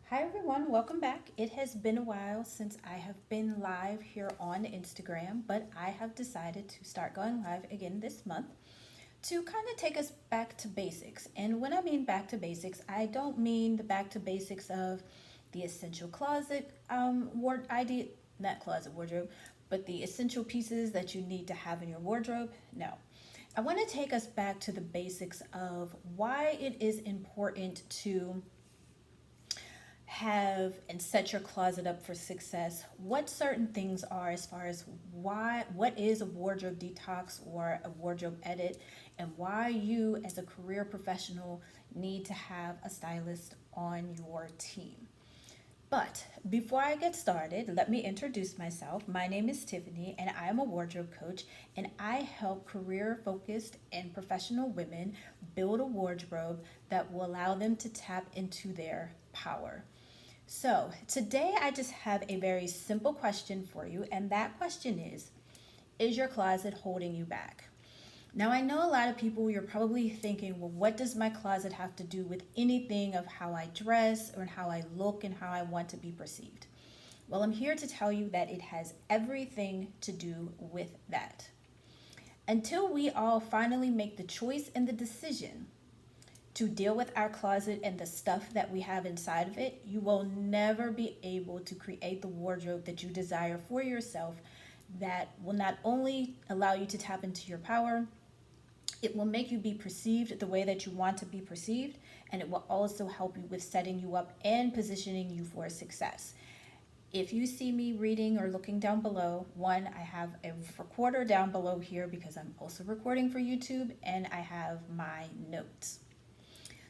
Hi everyone, welcome back. It has been a while since I have been live here on Instagram, but I have decided to start going live again this month to kind of take us back to basics. And when I mean back to basics, I don't mean the back to basics of the essential closet ward idea, not closet wardrobe, but the essential pieces that you need to have in your wardrobe. No. I want to take us back to the basics of why it is important to have and set your closet up for success, what certain things are as far as what is a wardrobe detox or a wardrobe edit, and why you as a career professional need to have a stylist on your team. But before I get started, let me introduce myself. My name is Tiffany, and I am a wardrobe coach, and I help career focused and professional women build a wardrobe that will allow them to tap into their power. So, today I just have a very simple question for you, and that question is your closet holding you back? Now, I know a lot of people, you're probably thinking, well, what does my closet have to do with anything of how I dress or how I look and how I want to be perceived? Well, I'm here to tell you that it has everything to do with that. Until we all finally make the choice and the decision to deal with our closet and the stuff that we have inside of it, you will never be able to create the wardrobe that you desire for yourself that will not only allow you to tap into your power, it will make you be perceived the way that you want to be perceived, and it will also help you with setting you up and positioning you for success. If you see me reading or looking down below, one, I have a recorder down below here because I'm also recording for YouTube, and I have my notes.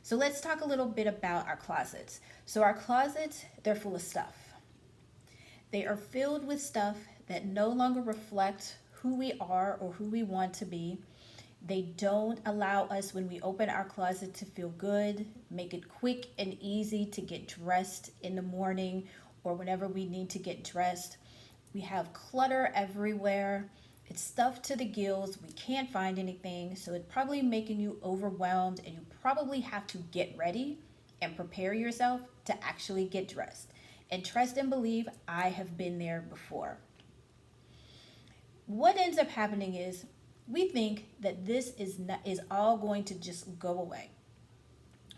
So let's talk a little bit about our closets. So our closets, they're full of stuff. They are filled with stuff that no longer reflect who we are or who we want to be. They don't allow us, when we open our closet, to feel good, make it quick and easy to get dressed in the morning or whenever we need to get dressed. We have clutter everywhere. It's stuffed to the gills. We can't find anything. So it's probably making you overwhelmed, and you probably have to get ready and prepare yourself to actually get dressed. And trust and believe, I have been there before. What ends up happening is we think that this is all going to just go away.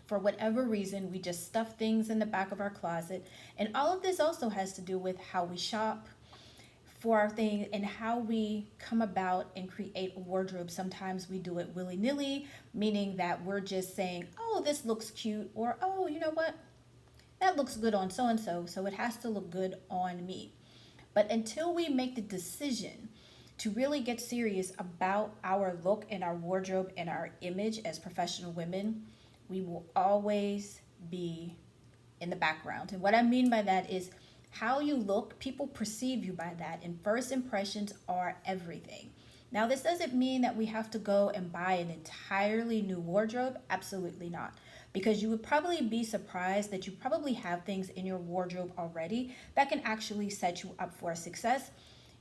For whatever reason, we just stuff things in the back of our closet. And all of this also has to do with how we shop for our thing and how we come about and create a wardrobe. Sometimes we do it willy-nilly, meaning that we're just saying, oh, this looks cute, or oh, you know what, that looks good on so and so, so it has to look good on me. But until we make the decision to really get serious about our look and our wardrobe and our image as professional women, we will always be in the background. And what I mean by that is how you look, people perceive you by that, and first impressions are everything. Now, this doesn't mean that we have to go and buy an entirely new wardrobe. Absolutely not. Because you would probably be surprised that you probably have things in your wardrobe already that can actually set you up for success.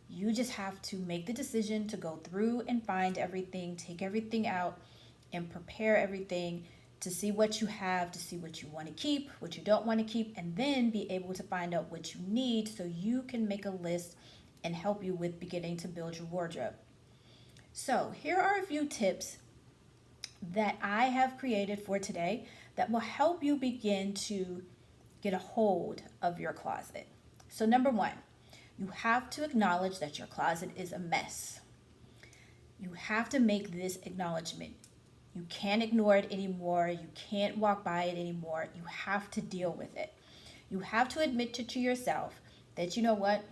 You just have to make the decision to go through and find everything, take everything out, and prepare everything to see what you have, to see what you want to keep, what you don't want to keep, and then be able to find out what you need so you can make a list and help you with beginning to build your wardrobe. So here are a few tips that I have created for today that will help you begin to get a hold of your closet. So number one, you have to acknowledge that your closet is a mess. You have to make this acknowledgement. You can't ignore it anymore. You can't walk by it anymore. You have to deal with it. You have to admit to yourself that, you know what,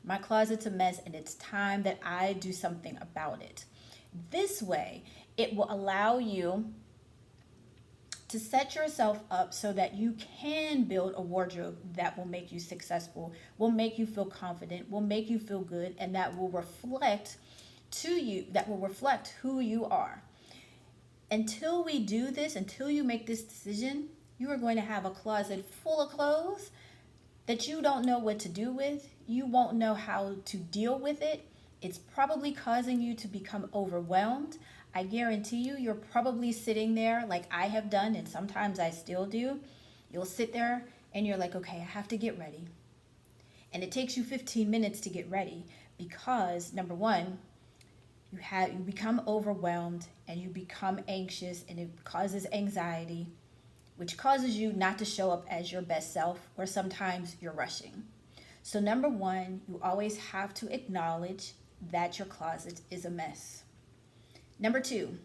my closet's a mess and it's time that I do something about it. This way, it will allow you to set yourself up so that you can build a wardrobe that will make you successful, will make you feel confident, will make you feel good, and that will reflect who you are. Until we do this, until you make this decision, you are going to have a closet full of clothes that you don't know what to do with. You won't know how to deal with it. It's probably causing you to become overwhelmed. I guarantee you, you're probably sitting there like I have done, and sometimes I still do. You'll sit there and you're like, okay, I have to get ready. And it takes you 15 minutes to get ready because number one, you become overwhelmed and you become anxious, and it causes anxiety, which causes you not to show up as your best self, or sometimes you're rushing. So number one, you always have to acknowledge that your closet is a mess. Number two,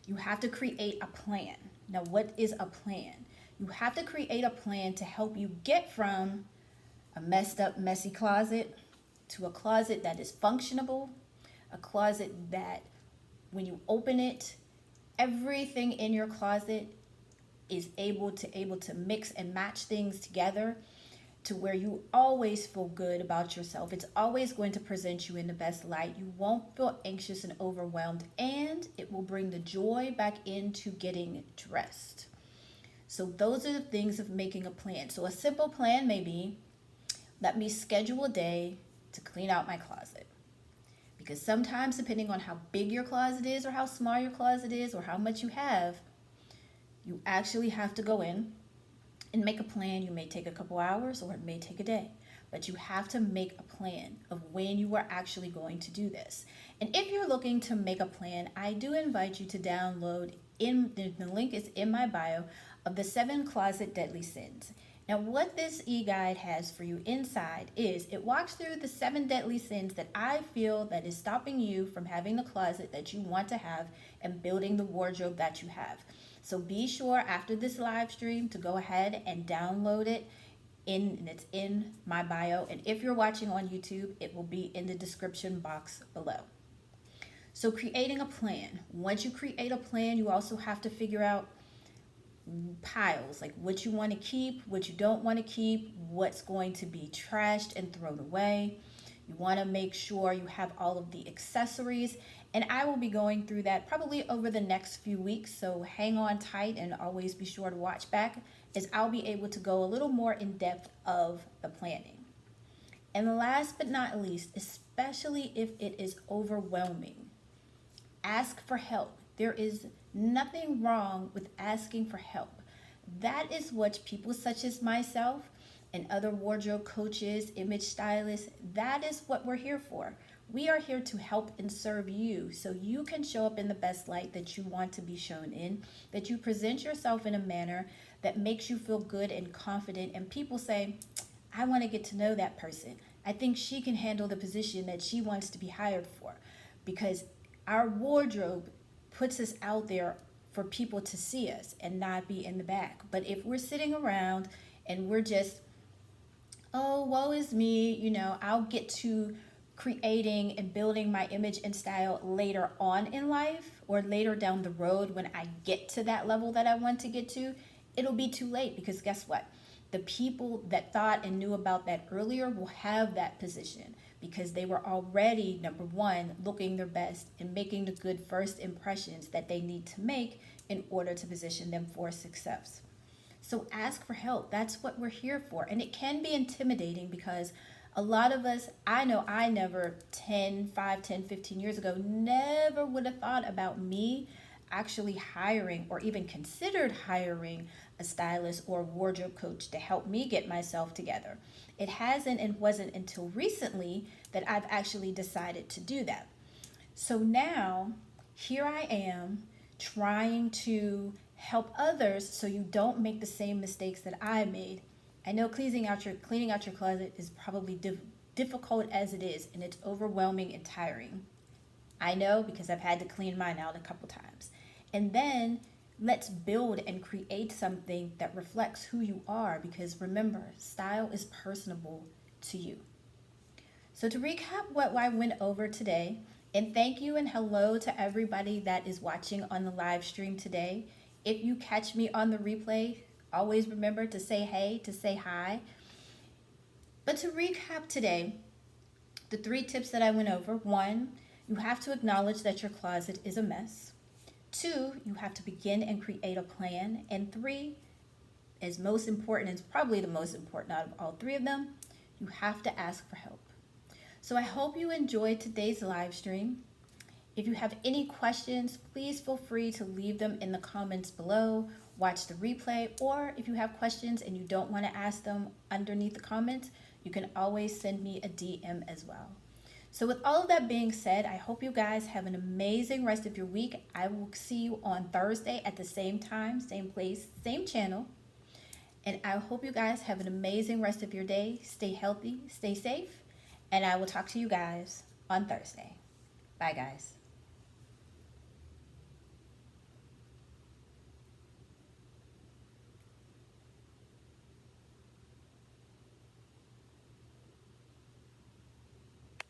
you have to create a plan. Now, what is a plan? You have to create a plan to help you get from a messed up, messy closet to a closet that is functionable, a closet that when you open it, everything in your closet is able to mix and match things together to where you always feel good about yourself. It's always going to present you in the best light. You won't feel anxious and overwhelmed, and it will bring the joy back into getting dressed. So those are the things of making a plan. So a simple plan may be, let me schedule a day to clean out my closet. Because sometimes, depending on how big your closet is or how small your closet is or how much you have, you actually have to go in and make a plan. You may take a couple hours or it may take a day, but you have to make a plan of when you are actually going to do this. And if you're looking to make a plan, I do invite you to download, the link is in my bio, of the 7 Closet Deadly Sins. Now, what this e-guide has for you inside is it walks through the 7 deadly sins that I feel that is stopping you from having the closet that you want to have and building the wardrobe that you have. So be sure after this live stream to go ahead and download it, and it's in my bio. And if you're watching on YouTube, it will be in the description box below. So creating a plan. Once you create a plan, you also have to figure out piles, like what you want to keep, what you don't want to keep, what's going to be trashed and thrown away. You want to make sure you have all of the accessories, and I will be going through that probably over the next few weeks, so hang on tight and always be sure to watch back, as I'll be able to go a little more in depth of the planning. And last but not least, especially if it is overwhelming, ask for help. There is nothing wrong with asking for help. That is what people such as myself and other wardrobe coaches, image stylists, that is what we're here for. We are here to help and serve you so you can show up in the best light that you want to be shown in, that you present yourself in a manner that makes you feel good and confident, and people say, I want to get to know that person. I think she can handle the position that she wants to be hired for, because our wardrobe puts us out there for people to see us and not be in the back. But if we're sitting around and we're just, oh, woe is me, I'll get to creating and building my image and style later on in life or later down the road when I get to that level that I want to get to, it'll be too late, because guess what? The people that thought and knew about that earlier will have that position because they were already, number one, looking their best and making the good first impressions that they need to make in order to position them for success. So ask for help. That's what we're here for. And it can be intimidating because a lot of us, I know I never 5, 10, 15 years ago, never would have thought about me actually hiring or even considered hiring a stylist or a wardrobe coach to help me get myself together. It hasn't and wasn't until recently that I've actually decided to do that. So now, here I am trying to help others so you don't make the same mistakes that I made. I know cleaning out your closet is probably difficult as it is, and it's overwhelming and tiring. I know, because I've had to clean mine out a couple times. And then let's build and create something that reflects who you are, because remember, style is personable to you. So to recap what I went over today, and thank you and hello to everybody that is watching on the live stream today. If you catch me on the replay, always remember to say hey, to say hi. But to recap today, the 3 tips that I went over: 1, you have to acknowledge that your closet is a mess. 2, you have to begin and create a plan. And 3, is most important, it's probably the most important out of all 3 of them, you have to ask for help. So I hope you enjoyed today's live stream. If you have any questions, please feel free to leave them in the comments below. watch the replay, or if you have questions and you don't want to ask them underneath the comments, you can always send me a DM as well. So with all of that being said, I hope you guys have an amazing rest of your week. I will see you on Thursday at the same time, same place, same channel. And I hope you guys have an amazing rest of your day. Stay healthy, stay safe, and I will talk to you guys on Thursday. Bye, guys.